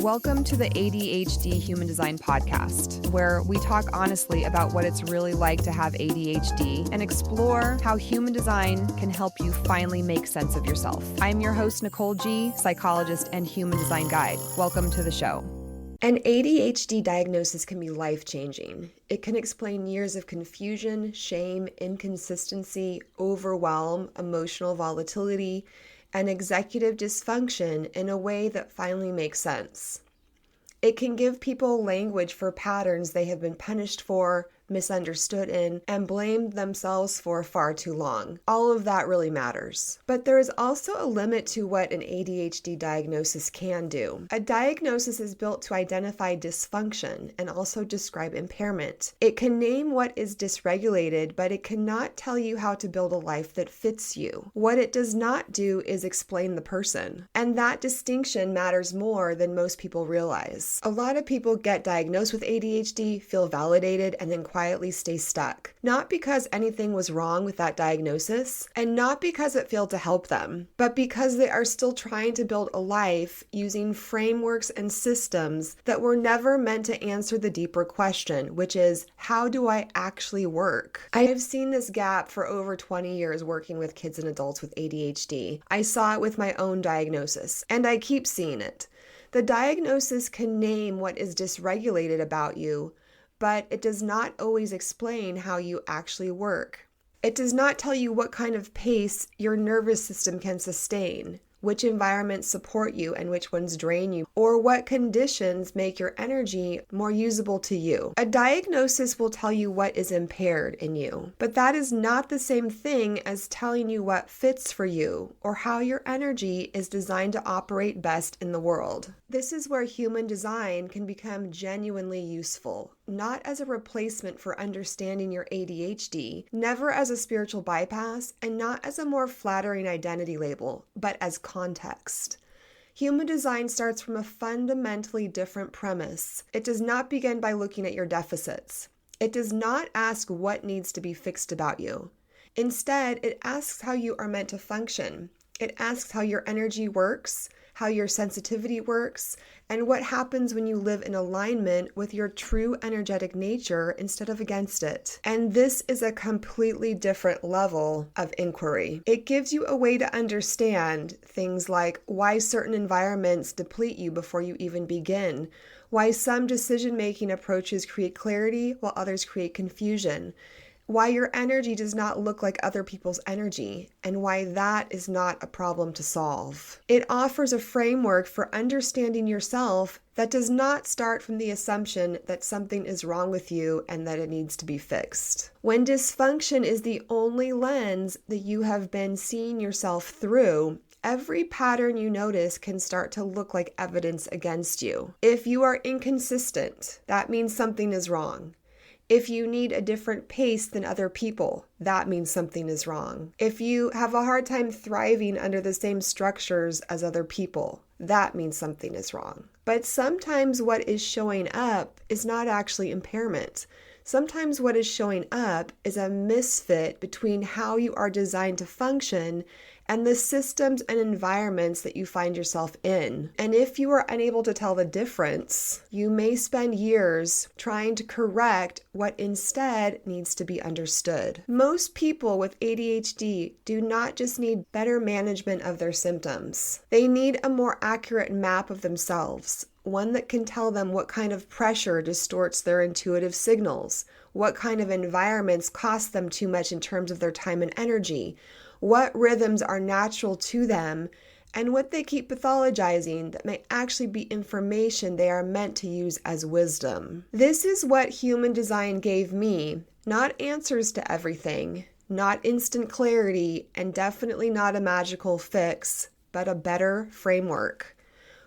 Welcome to the ADHD Human Design Podcast, where we talk honestly about what it's really like to have ADHD and explore how human design can help you finally make sense of yourself. I'm your host, Nicole G., psychologist and human design guide. Welcome to the show. An ADHD diagnosis can be life-changing. It can explain years of confusion, shame, inconsistency, overwhelm, emotional volatility, and executive dysfunction in a way that finally makes sense. It can give people language for patterns they have been punished for, misunderstood in, and blamed themselves for far too long. All of that really matters. But there is also a limit to what an ADHD diagnosis can do. A diagnosis is built to identify dysfunction and also describe impairment. It can name what is dysregulated, but it cannot tell you how to build a life that fits you. What it does not do is explain the person. And that distinction matters more than most people realize. A lot of people get diagnosed with ADHD, feel validated, and then quietly stay stuck. Not because anything was wrong with that diagnosis, and not because it failed to help them, but because they are still trying to build a life using frameworks and systems that were never meant to answer the deeper question, which is, how do I actually work? I have seen this gap for over 20 years working with kids and adults with ADHD. I saw it with my own diagnosis, and I keep seeing it. The diagnosis can name what is dysregulated about you, but it does not always explain how you actually work. It does not tell you what kind of pace your nervous system can sustain, which environments support you and which ones drain you, or what conditions make your energy more usable to you. A diagnosis will tell you what is impaired in you, but that is not the same thing as telling you what fits for you or how your energy is designed to operate best in the world. This is where human design can become genuinely useful, not as a replacement for understanding your ADHD, never as a spiritual bypass, and not as a more flattering identity label, but as context. Human design starts from a fundamentally different premise. It does not begin by looking at your deficits. It does not ask what needs to be fixed about you. Instead, it asks how you are meant to function. It asks how your energy works, how your sensitivity works, and what happens when you live in alignment with your true energetic nature instead of against it. And this is a completely different level of inquiry. It gives you a way to understand things like why certain environments deplete you before you even begin, why some decision-making approaches create clarity while others create confusion, why your energy does not look like other people's energy, and why that is not a problem to solve. It offers a framework for understanding yourself that does not start from the assumption that something is wrong with you and that it needs to be fixed. When dysfunction is the only lens that you have been seeing yourself through, every pattern you notice can start to look like evidence against you. If you are inconsistent, that means something is wrong. If you need a different pace than other people, that means something is wrong. If you have a hard time thriving under the same structures as other people, that means something is wrong. But sometimes what is showing up is not actually impairment. Sometimes what is showing up is a misfit between how you are designed to function and the systems and environments that you find yourself in. And if you are unable to tell the difference, you may spend years trying to correct what instead needs to be understood. Most people with ADHD do not just need better management of their symptoms. They need a more accurate map of themselves, one that can tell them what kind of pressure distorts their intuitive signals, what kind of environments cost them too much in terms of their time and energy, what rhythms are natural to them, and what they keep pathologizing that may actually be information they are meant to use as wisdom. This is what human design gave me, not answers to everything, not instant clarity, and definitely not a magical fix, but a better framework.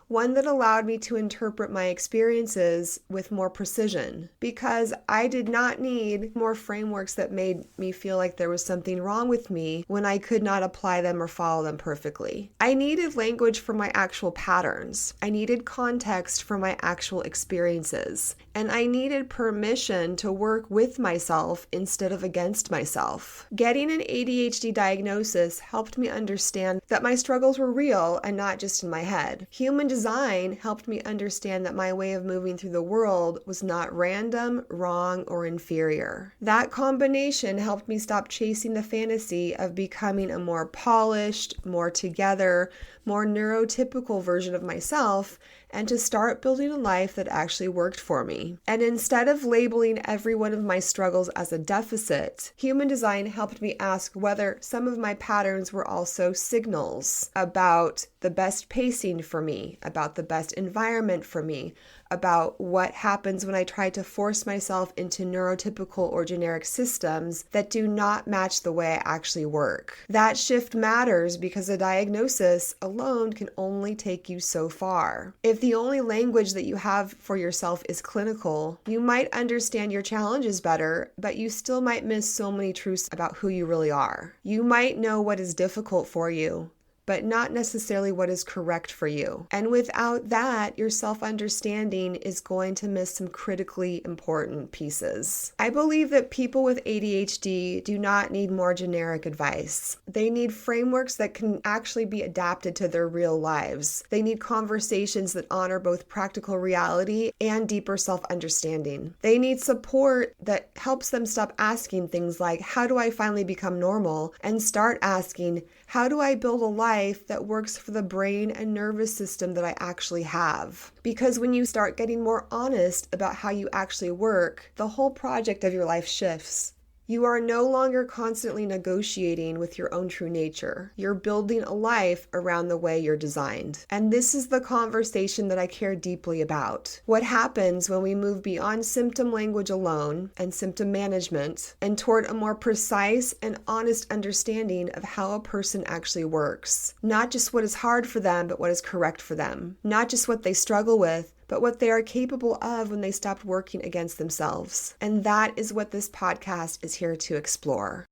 One that allowed me to interpret my experiences with more precision, because I did not need more frameworks that made me feel like there was something wrong with me when I could not apply them or follow them perfectly. I needed language for my actual patterns. I needed context for my actual experiences. And I needed permission to work with myself instead of against myself. Getting an ADHD diagnosis helped me understand that my struggles were real and not just in my head. Human design helped me understand that my way of moving through the world was not random, wrong, or inferior. That combination helped me stop chasing the fantasy of becoming a more polished, more together, more neurotypical version of myself, and to start building a life that actually worked for me. And instead of labeling every one of my struggles as a deficit, human design helped me ask whether some of my patterns were also signals about the best pacing for me, about the best environment for me, about what happens when I try to force myself into neurotypical or generic systems that do not match the way I actually work. That shift matters because a diagnosis alone can only take you so far. If the only language that you have for yourself is clinical, you might understand your challenges better, but you still might miss so many truths about who you really are. You might know what is difficult for you, but not necessarily what is correct for you. And without that, your self-understanding is going to miss some critically important pieces. I believe that people with ADHD do not need more generic advice. They need frameworks that can actually be adapted to their real lives. They need conversations that honor both practical reality and deeper self-understanding. They need support that helps them stop asking things like, how do I finally become normal? And start asking, how do I build a life that works for the brain and nervous system that I actually have? Because when you start getting more honest about how you actually work, the whole project of your life shifts. You are no longer constantly negotiating with your own true nature. You're building a life around the way you're designed. And this is the conversation that I care deeply about. What happens when we move beyond symptom language alone and symptom management and toward a more precise and honest understanding of how a person actually works. Not just what is hard for them, but what is correct for them. Not just what they struggle with, but what they are capable of when they stopped working against themselves. And that is what this podcast is here to explore.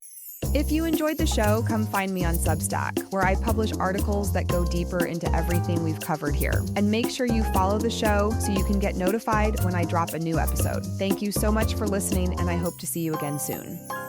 If you enjoyed the show, come find me on Substack, where I publish articles that go deeper into everything we've covered here. And make sure you follow the show so you can get notified when I drop a new episode. Thank you so much for listening, and I hope to see you again soon.